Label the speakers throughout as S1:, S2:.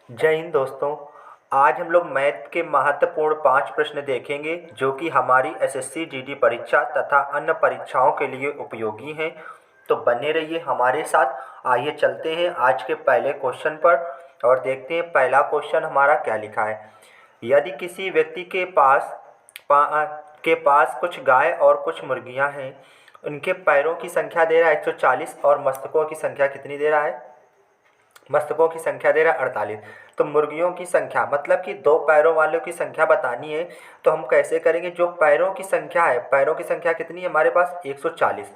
S1: जय हिंद दोस्तों। आज हम लोग मैथ के महत्वपूर्ण 5 प्रश्न देखेंगे जो कि हमारी एसएससी जीडी परीक्षा तथा अन्य परीक्षाओं के लिए उपयोगी हैं। तो बने रहिए हमारे साथ। आइए चलते हैं आज के पहले क्वेश्चन पर और देखते हैं पहला क्वेश्चन हमारा क्या लिखा है। यदि किसी व्यक्ति के पास कुछ गाय और कुछ मुर्गियां हैं, उनके पैरों की संख्या दे रहा है 140 और मस्तकों की संख्या कितनी दे रहा है? मस्तकों की संख्या दे रहा है 48। तो मुर्गियों की संख्या मतलब कि दो पैरों वालों की संख्या बतानी है। तो हम कैसे करेंगे? जो पैरों की संख्या है, पैरों की संख्या कितनी है हमारे पास? 140।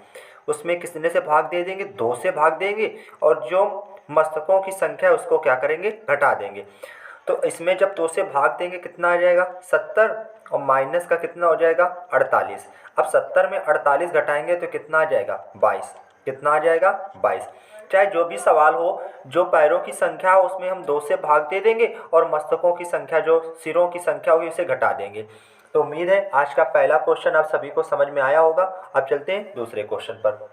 S1: उसमें कितने से भाग दे देंगे? 2 से भाग देंगे। और जो मस्तकों की संख्या है उसको क्या करेंगे? घटा देंगे। तो इसमें जब 2 से भाग देंगे कितना आ जाएगा? 70। और माइनस का कितना हो जाएगा? 48। अब 70 में 48 घटाएंगे तो कितना आ जाएगा? 22। कितना आ जाएगा? 22। चाहे जो भी सवाल हो, जो पैरों की संख्या हो उसमें हम 2 से भाग दे देंगे और मस्तकों की संख्या, जो सिरों की संख्या होगी, उसे घटा देंगे। तो उम्मीद है आज का पहला क्वेश्चन आप सभी को समझ में आया होगा। अब चलते हैं दूसरे क्वेश्चन पर।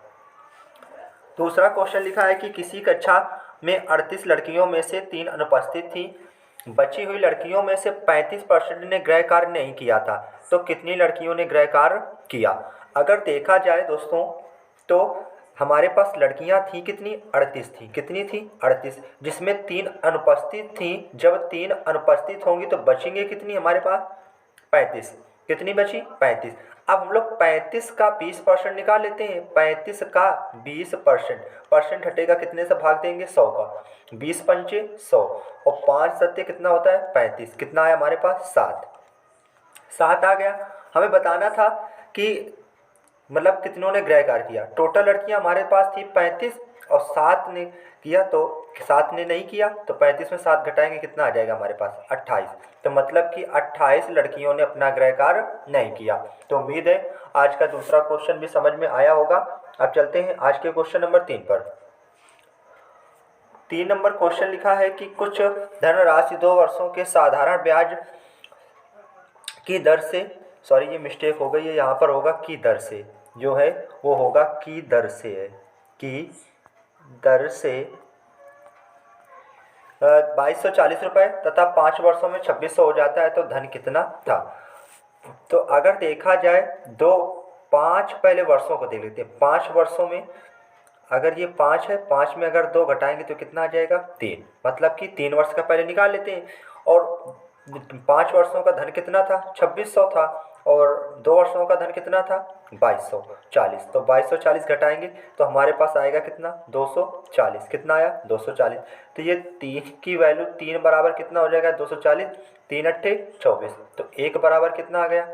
S1: दूसरा क्वेश्चन लिखा है कि किसी कक्षा में 38 लड़कियों में से 3 अनुपस्थित थी। बची हुई लड़कियों में से 35% ने गृह कार्य नहीं किया था। तो कितनी लड़कियों ने गृह कार्य किया? अगर देखा जाए दोस्तों तो हमारे पास लड़कियां थी कितनी? 38 थी। कितनी थी? 38, जिसमें 3 अनुपस्थित थी। जब 3 अनुपस्थित होंगी तो बचेंगे कितनी हमारे पास? 35। कितनी बची? 35। अब हम लोग 35 का 20% निकाल लेते हैं। 35 का 20% परसेंट हटेगा, कितने से भाग देंगे? 100 का। 20 पंचे 100 और 5 सत्ते कितना होता है? 35। कितना आया हमारे पास? 7। 7 आ गया। हमें बताना था कि मतलब कितनों ने गृह कार्य किया। टोटल लड़कियां हमारे पास थी 35 और 7 ने किया, तो 7 ने नहीं किया तो 35 में 7 घटाएंगे, कितना आ जाएगा हमारे पास? 28। तो मतलब कि 28 लड़कियों ने अपना गृह कार्य नहीं किया। तो उम्मीद है आज का दूसरा क्वेश्चन भी समझ में आया होगा। अब चलते हैं आज के क्वेश्चन नंबर 3 पर। 3 नंबर क्वेश्चन लिखा है कि कुछ धनराशि 2 वर्षों के साधारण ब्याज की दर से, सॉरी ये मिस्टेक हो गई है, यहाँ पर होगा की दर से, जो है वो होगा की दर से है, की दर से 2240 रुपये तथा 5 वर्षों में 2600 हो जाता है। तो धन कितना था? तो अगर देखा जाए 5 पहले वर्षों को देख लेते हैं। 5 वर्षों में अगर ये 5 है, 5 में अगर 2 घटाएंगे तो कितना आ जाएगा? 3। मतलब कि 3 वर्ष का पहले निकाल लेते हैं। और 5 वर्षों का धन कितना था? 2600 था। और 2 वर्षों का धन कितना था? 2240। तो 2240 घटाएंगे तो हमारे पास आएगा कितना? 240। कितना आया? 240। तो ये 3 की वैल्यू 3 बराबर कितना हो जाएगा? 240। 3 अट्ठे 24। तो 1 बराबर कितना आ गया?